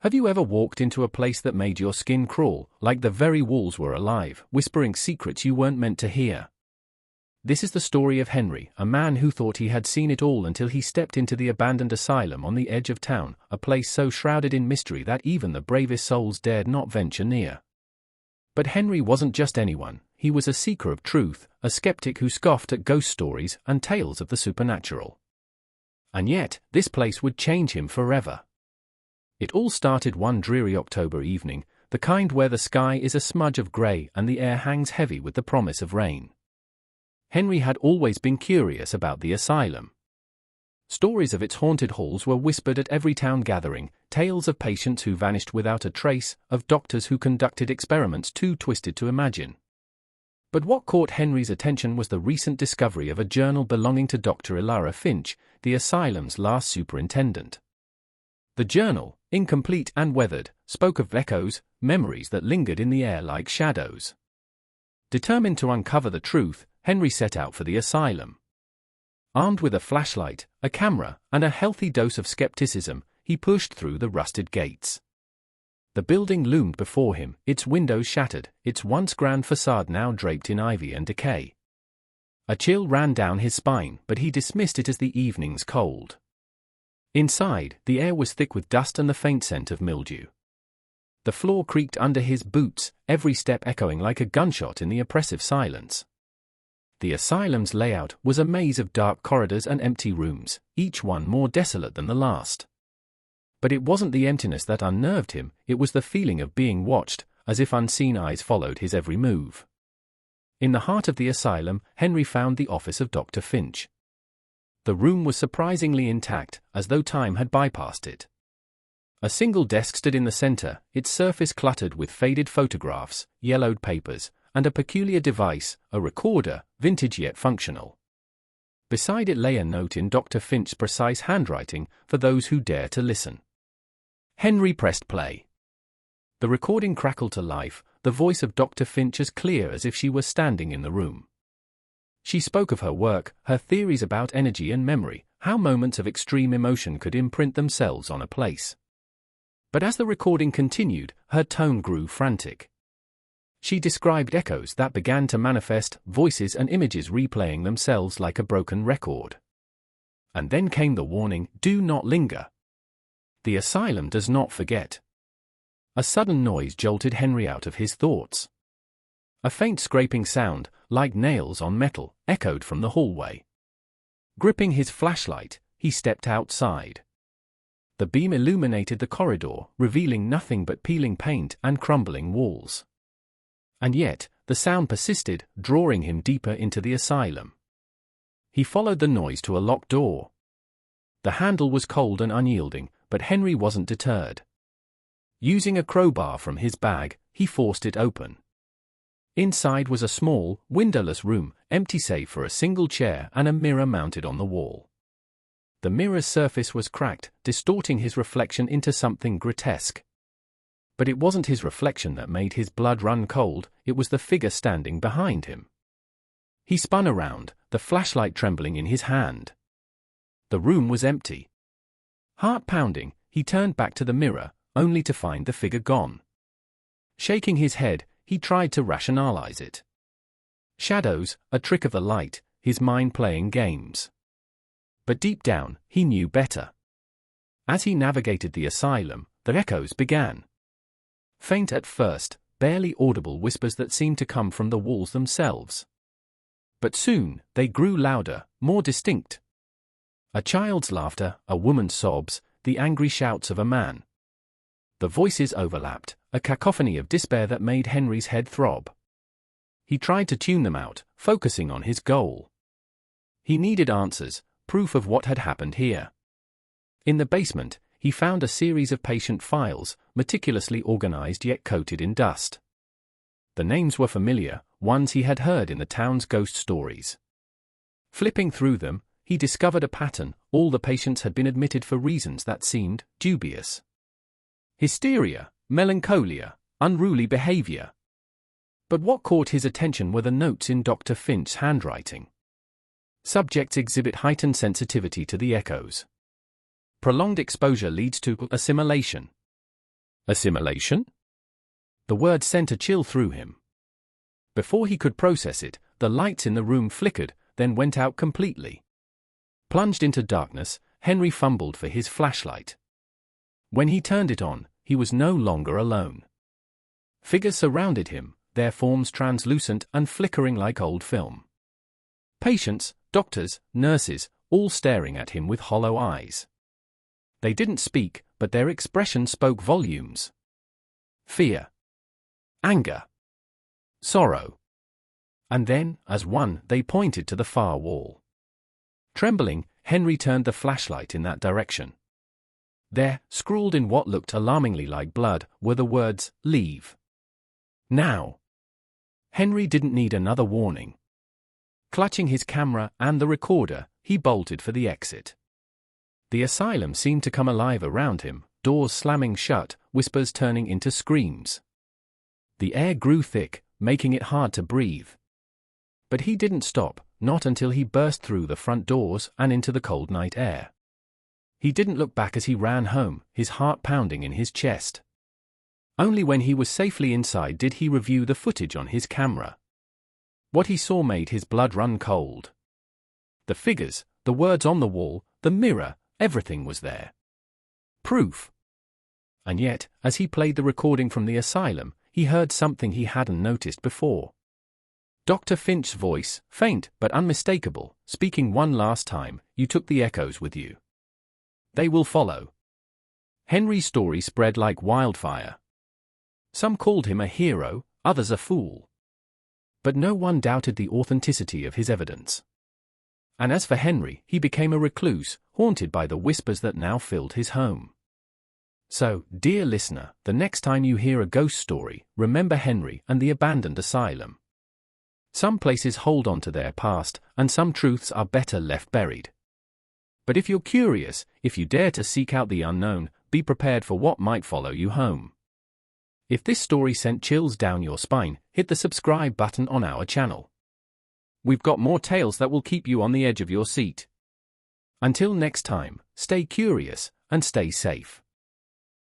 Have you ever walked into a place that made your skin crawl, like the very walls were alive, whispering secrets you weren't meant to hear? This is the story of Henry, a man who thought he had seen it all until he stepped into the abandoned asylum on the edge of town, a place so shrouded in mystery that even the bravest souls dared not venture near. But Henry wasn't just anyone. He was a seeker of truth, a skeptic who scoffed at ghost stories and tales of the supernatural. And yet, this place would change him forever. It all started one dreary October evening, the kind where the sky is a smudge of grey and the air hangs heavy with the promise of rain. Henry had always been curious about the asylum. Stories of its haunted halls were whispered at every town gathering, tales of patients who vanished without a trace, of doctors who conducted experiments too twisted to imagine. But what caught Henry's attention was the recent discovery of a journal belonging to Dr. Ilara Finch, the asylum's last superintendent. The journal, incomplete and weathered, spoke of echoes, memories that lingered in the air like shadows. Determined to uncover the truth, Henry set out for the asylum. Armed with a flashlight, a camera, and a healthy dose of skepticism, he pushed through the rusted gates. The building loomed before him, its windows shattered, its once grand facade now draped in ivy and decay. A chill ran down his spine, but he dismissed it as the evening's cold. Inside, the air was thick with dust and the faint scent of mildew. The floor creaked under his boots, every step echoing like a gunshot in the oppressive silence. The asylum's layout was a maze of dark corridors and empty rooms, each one more desolate than the last. But it wasn't the emptiness that unnerved him, it was the feeling of being watched, as if unseen eyes followed his every move. In the heart of the asylum, Henry found the office of Dr. Finch. The room was surprisingly intact, as though time had bypassed it. A single desk stood in the center, its surface cluttered with faded photographs, yellowed papers, and a peculiar device, a recorder, vintage yet functional. Beside it lay a note in Dr. Finch's precise handwriting, for those who dare to listen. Henry pressed play. The recording crackled to life, the voice of Dr. Finch as clear as if she were standing in the room. She spoke of her work, her theories about energy and memory, how moments of extreme emotion could imprint themselves on a place. But as the recording continued, her tone grew frantic. She described echoes that began to manifest, voices and images replaying themselves like a broken record. And then came the warning, "Do not linger. The asylum does not forget." A sudden noise jolted Henry out of his thoughts. A faint scraping sound, like nails on metal, echoed from the hallway. Gripping his flashlight, he stepped outside. The beam illuminated the corridor, revealing nothing but peeling paint and crumbling walls. And yet, the sound persisted, drawing him deeper into the asylum. He followed the noise to a locked door. The handle was cold and unyielding, but Henry wasn't deterred. Using a crowbar from his bag, he forced it open. Inside was a small, windowless room, empty save for a single chair and a mirror mounted on the wall. The mirror's surface was cracked, distorting his reflection into something grotesque. But it wasn't his reflection that made his blood run cold, it was the figure standing behind him. He spun around, the flashlight trembling in his hand. The room was empty. Heart pounding, he turned back to the mirror, only to find the figure gone. Shaking his head, he tried to rationalize it. Shadows, a trick of the light, his mind playing games. But deep down, he knew better. As he navigated the asylum, the echoes began. Faint at first, barely audible whispers that seemed to come from the walls themselves. But soon, they grew louder, more distinct. A child's laughter, a woman's sobs, the angry shouts of a man. The voices overlapped, a cacophony of despair that made Henry's head throb. He tried to tune them out, focusing on his goal. He needed answers, proof of what had happened here. In the basement, he found a series of patient files, meticulously organized yet coated in dust. The names were familiar, ones he had heard in the town's ghost stories. Flipping through them, he discovered a pattern: all the patients had been admitted for reasons that seemed dubious. Hysteria, melancholia, unruly behavior. But what caught his attention were the notes in Dr. Finch's handwriting. Subjects exhibit heightened sensitivity to the echoes. Prolonged exposure leads to assimilation. Assimilation? The word sent a chill through him. Before he could process it, the lights in the room flickered, then went out completely. Plunged into darkness, Henry fumbled for his flashlight. When he turned it on, he was no longer alone. Figures surrounded him, their forms translucent and flickering like old film. Patients, doctors, nurses, all staring at him with hollow eyes. They didn't speak, but their expression spoke volumes. Fear. Anger. Sorrow. And then, as one, they pointed to the far wall. Trembling, Henry turned the flashlight in that direction. There, scrawled in what looked alarmingly like blood, were the words, "Leave. Now." Henry didn't need another warning. Clutching his camera and the recorder, he bolted for the exit. The asylum seemed to come alive around him, doors slamming shut, whispers turning into screams. The air grew thick, making it hard to breathe. But he didn't stop, not until he burst through the front doors and into the cold night air. He didn't look back as he ran home, his heart pounding in his chest. Only when he was safely inside did he review the footage on his camera. What he saw made his blood run cold. The figures, the words on the wall, the mirror, everything was there. Proof. And yet, as he played the recording from the asylum, he heard something he hadn't noticed before. Dr. Finch's voice, faint but unmistakable, speaking one last time, "You took the echoes with you. They will follow." Henry's story spread like wildfire. Some called him a hero, others a fool. But no one doubted the authenticity of his evidence. And as for Henry, he became a recluse, haunted by the whispers that now filled his home. So, dear listener, the next time you hear a ghost story, remember Henry and the abandoned asylum. Some places hold on to their past, and some truths are better left buried. But if you're curious, if you dare to seek out the unknown, be prepared for what might follow you home. If this story sent chills down your spine, hit the subscribe button on our channel. We've got more tales that will keep you on the edge of your seat. Until next time, stay curious and stay safe.